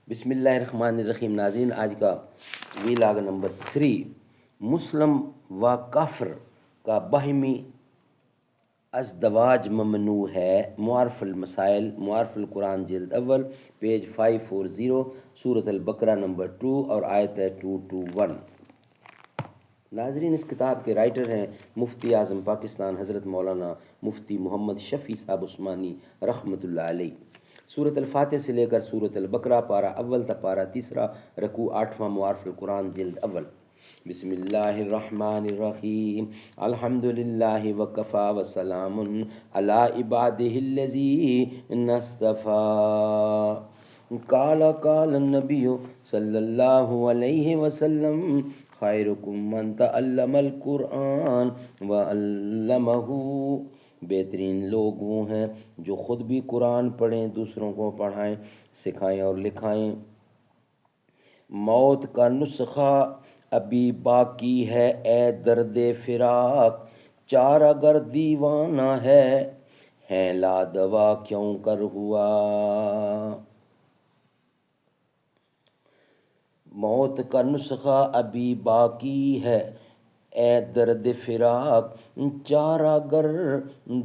بسم اللہ الرحمن الرحیم. ناظرین، آج کا ویلاگ نمبر 3 مسلم و کافر کا باہمی ازدواج ممنوع ہے. معارف المسائل، معارف القرآن جلد اول، پیج 540، سورۃ البقرہ نمبر 2 اور آیت ہے 221. ناظرین، اس کتاب کے رائٹر ہیں مفتی اعظم پاکستان حضرت مولانا مفتی محمد شفیع صاحب عثمانی رحمۃ اللہ علیہ. سورۃ الفاتح سے لے کر سورۃ البقرہ پارہ اول تا پارہ تیسرا، رکوع 8واں، معارف القرآن جلد اول. بسم اللہ الرحمن الرحیم. الحمد للہ وکفا وسلام علی عبادہ الذین اصطفی. قال النبی صلی اللہ علیہ وسلم خیرکم من تعلم القرآن وعلمہ. بہترین لوگ وہ ہیں جو خود بھی قرآن پڑھیں، دوسروں کو پڑھائیں، سکھائیں اور لکھائیں. موت کا نسخہ ابھی باقی ہے اے درد فراق، چارہ گر دیوانہ ہے لا دوا کیوں کر ہوا. موت کا نسخہ ابھی باقی ہے اے درد فراق، چارہ گر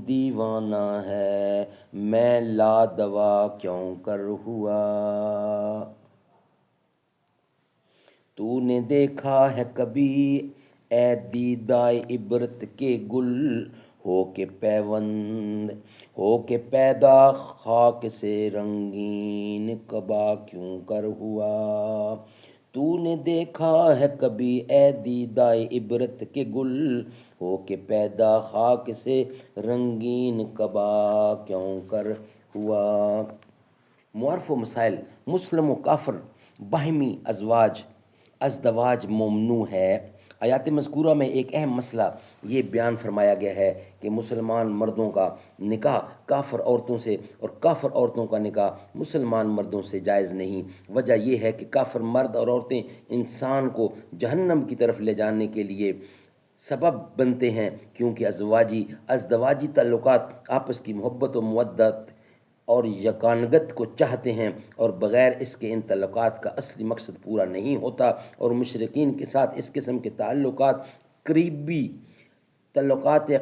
دیوانہ ہے میں لا دوا کیوں کر ہوا. تو نے دیکھا ہے کبھی اے دیدائے عبرت کے گل، ہو کے پیوند ہو کے پیدا خاک سے رنگین قبا کیوں کر ہوا. تو نے دیکھا ہے کبھی اے دیدائے عبرت کے گل، ہو کے پیدا خاک سے رنگین قبا کیوں کر ہوا. معارف و مسائل. مسلم و کافر باہمی ازدواج ممنوع ہے. آیات مذکورہ میں ایک اہم مسئلہ یہ بیان فرمایا گیا ہے کہ مسلمان مردوں کا نکاح کافر عورتوں سے اور کافر عورتوں کا نکاح مسلمان مردوں سے جائز نہیں. وجہ یہ ہے کہ کافر مرد اور عورتیں انسان کو جہنم کی طرف لے جانے کے لیے سبب بنتے ہیں، کیونکہ ازدواجی تعلقات آپس کی محبت و مودت اور یگانگت کو چاہتے ہیں، اور بغیر اس کے ان تعلقات کا اصلی مقصد پورا نہیں ہوتا. اور مشرکین کے ساتھ اس قسم کے تعلقات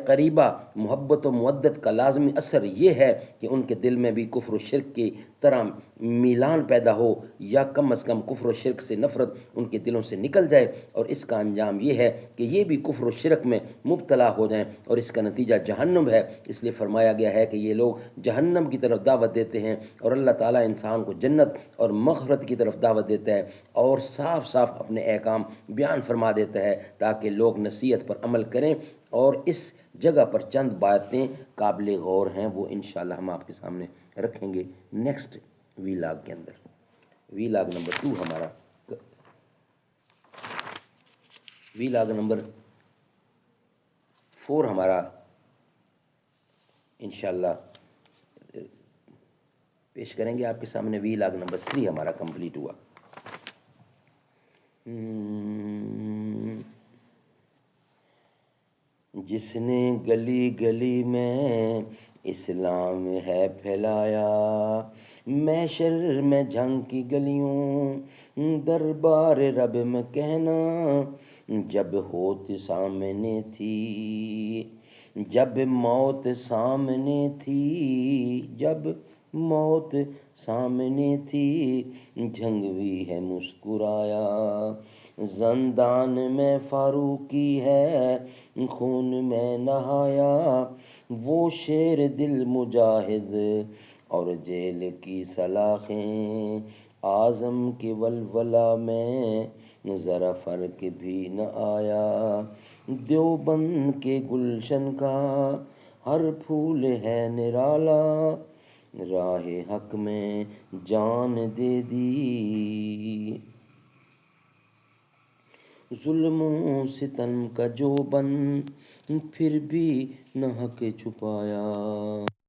قریبہ محبت و مودت کا لازمی اثر یہ ہے کہ ان کے دل میں بھی کفر و شرک کی طرح میلان پیدا ہو، یا کم از کم کفر و شرک سے نفرت ان کے دلوں سے نکل جائے، اور اس کا انجام یہ ہے کہ یہ بھی کفر و شرک میں مبتلا ہو جائیں، اور اس کا نتیجہ جہنم ہے. اس لیے فرمایا گیا ہے کہ یہ لوگ جہنم کی طرف دعوت دیتے ہیں، اور اللہ تعالیٰ انسان کو جنت اور مغفرت کی طرف دعوت دیتا ہے، اور صاف صاف اپنے احکام بیان فرما دیتا ہے تاکہ لوگ نصیحت پر عمل کریں. اور اس جگہ پر چند باتیں قابل غور ہیں، وہ انشاءاللہ ہم آپ کے سامنے رکھیں گے نیکسٹ ویلاگ کے اندر. ویلاگ نمبر 2 ہمارا، ویلاگ نمبر 4 ہمارا انشاءاللہ پیش کریں گے آپ کے سامنے. ویلاگ نمبر 3 ہمارا کمپلیٹ ہوا. جس نے گلی گلی میں اسلام ہے پھیلایا، محشر میں جھانکی گلیوں دربار رب میں کہنا. جب ہوت سامنے تھی جب موت سامنے تھی جب موت سامنے تھی جھنگوی ہے مسکرایا. زندان میں فاروقی ہے خون میں نہایا، وہ شیر دل مجاہد اور جیل کی سلاخیں. اعظم کے ولولہ میں ذرا فرق بھی نہ آیا، دیوبند کے گلشن کا ہر پھول ہے نرالا. راہ حق میں جان دے دی، ظلم و ستم کا جو بن پھر بھی نہ حق چھپایا.